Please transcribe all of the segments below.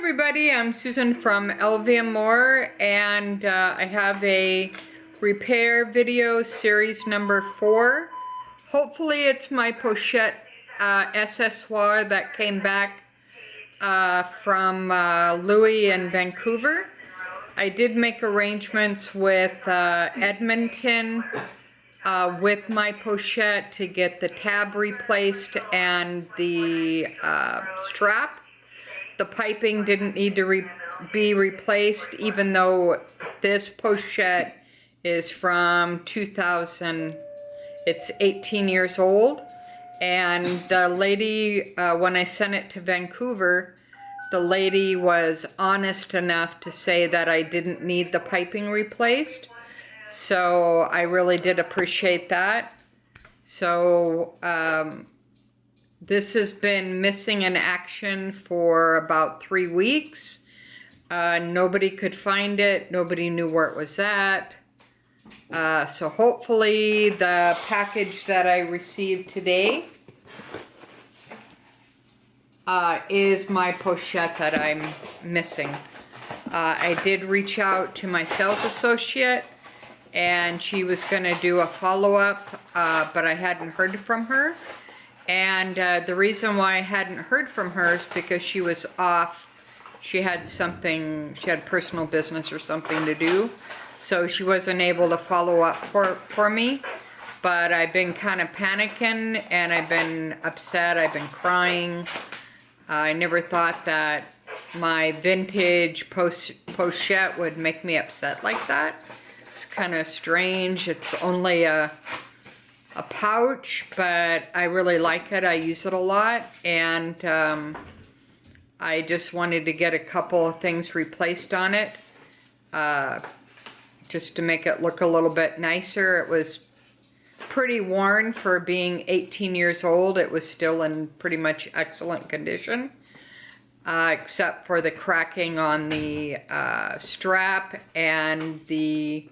everybody, I'm Susan from LVandmore, and I have a repair video series number 4. Hopefully it's my Pochette accessoire that came back from Louis in Vancouver. I did make arrangements with Edmonton with my Pochette to get the tab replaced and the strap. The piping didn't need to be replaced, even though this Pochette is from 2000. It's 18 years old. And the lady, when I sent it to Vancouver, the lady was honest enough to say that I didn't need the piping replaced. So I really did appreciate that. So this has been missing in action for about 3 weeks. Nobody could find it. Nobody knew where it was at. So hopefully the package that I received today is my Pochette that I'm missing. I did reach out to my sales associate, and she was going to do a follow-up, but I hadn't heard from her. And the reason why I hadn't heard from her is because she was off. She had personal business or something to do. So she wasn't able to follow up for me. But I've been kind of panicking, and I've been upset. I've been crying. I never thought that my vintage Pochette would make me upset like that. It's kind of strange. It's only a pouch, but I really like it. I use it a lot, and I just wanted to get a couple of things replaced on it, just to make it look a little bit nicer. It was pretty worn for being 18 years old. It was still in pretty much excellent condition, except for the cracking on the strap, and the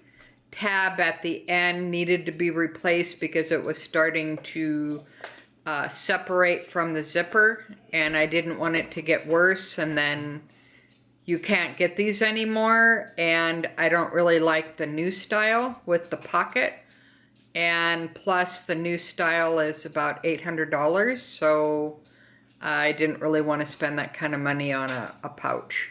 tab at the end needed to be replaced because it was starting to separate from the zipper, and I didn't want it to get worse, and then you can't get these anymore. And I don't really like the new style with the pocket, and plus the new style is about $800, so I didn't really want to spend that kind of money on a pouch.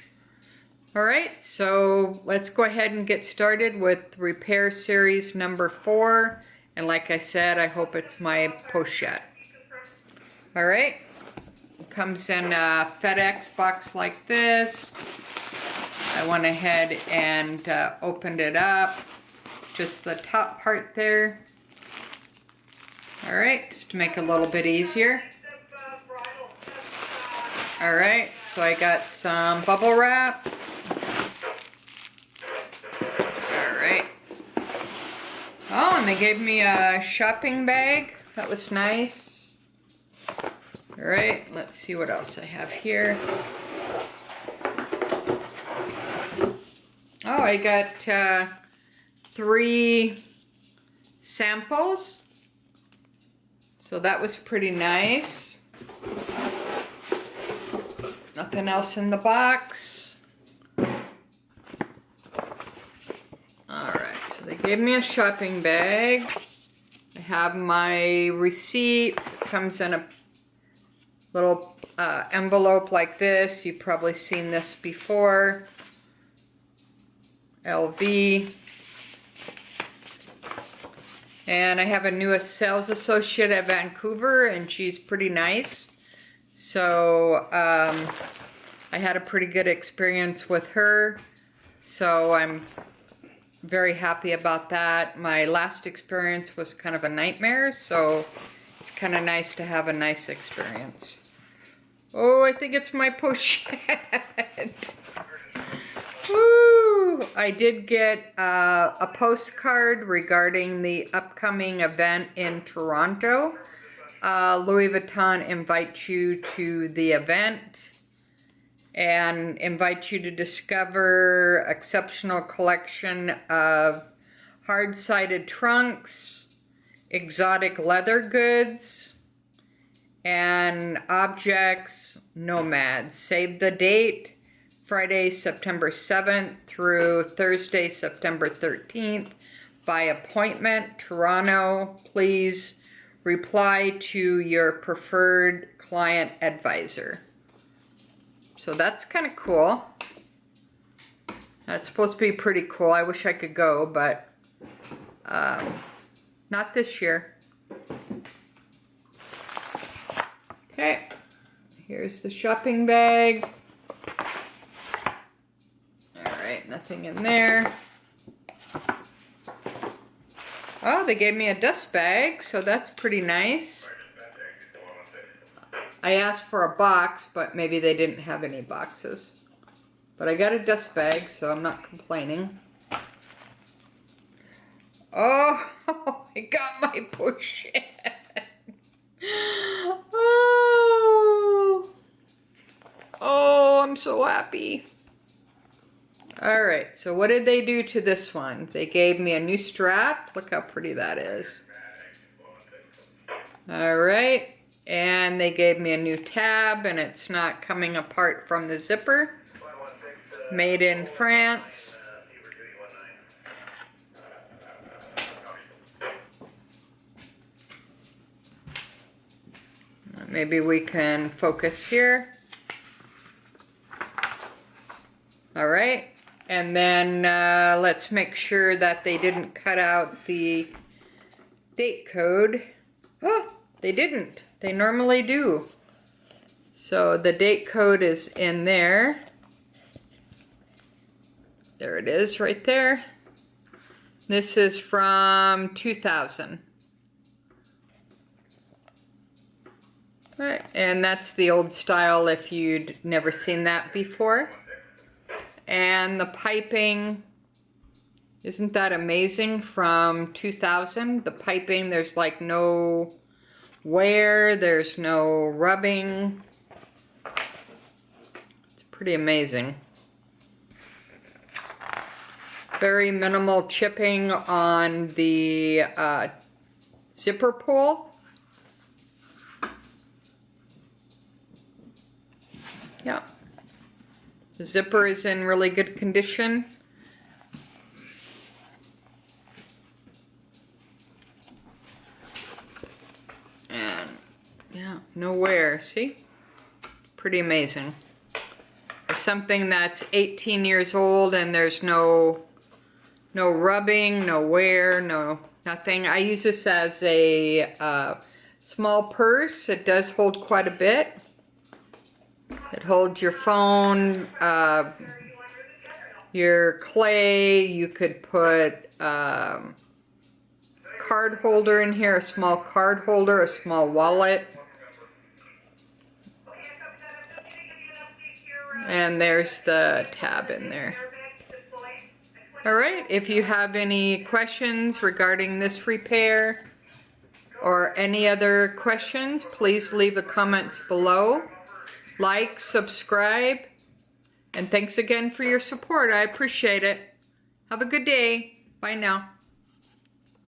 Alright, so let's go ahead and get started with repair series number 4. And like I said, I hope it's my Pochette. Alright, it comes in a FedEx box like this. I went ahead and opened it up. Just the top part there. Alright, just to make it a little bit easier. Alright, so I got some bubble wrap. Oh, and they gave me a shopping bag. That was nice. Alright, let's see what else I have here. Oh, I got 3 samples. So that was pretty nice. Nothing else in the box. They gave me a shopping bag. I have my receipt. It comes in a little envelope like this. You've probably seen this before. LV. And I have a new sales associate at Vancouver, and she's pretty nice. So I had a pretty good experience with her. So I'm very happy about that. My last experience was kind of a nightmare, so it's kind of nice to have a nice experience. Oh, I think it's my Pochette. Woo! I did get a postcard regarding the upcoming event in Toronto. Louis Vuitton invites you to the event and invite you to discover exceptional collection of hard-sided trunks, exotic leather goods, and objects nomads. Save the date, Friday, September 7th through Thursday, September 13th by appointment, Toronto. Please reply to your preferred client advisor. So that's kind of cool. That's supposed to be pretty cool. I wish I could go, but not this year. Okay, here's the shopping bag. Alright, nothing in there. Oh, they gave me a dust bag, so that's pretty nice. I asked for a box, but maybe they didn't have any boxes. But I got a dust bag, so I'm not complaining. Oh, I got my Pochette. Oh, I'm so happy. Alright, so what did they do to this one? They gave me a new strap. Look how pretty that is. Alright, and they gave me a new tab, and it's not coming apart from the zipper. Made in France. Maybe we can focus here. Alright, and then let's make sure that they didn't cut out the date code. Oh, they didn't. They normally do. So the date code is in there. There it is right there. This is from 2000. Right, and that's the old style if you'd never seen that before. And the piping, isn't that amazing, from 2000? The piping, there's like no wear, there's no rubbing. It's pretty amazing. Very minimal chipping on the zipper pull. Yeah. The zipper is in really good condition. And yeah, no wear, see? Pretty amazing. For something that's 18 years old and there's no rubbing, no wear, nothing. I use this as a small purse. It does hold quite a bit. It holds your phone, your clay. You could put card holder in here, a small card holder, a small wallet. And there's the tab in there. Alright, if you have any questions regarding this repair or any other questions, please leave the comments below. Like, subscribe, and thanks again for your support. I appreciate it. Have a good day. Bye now.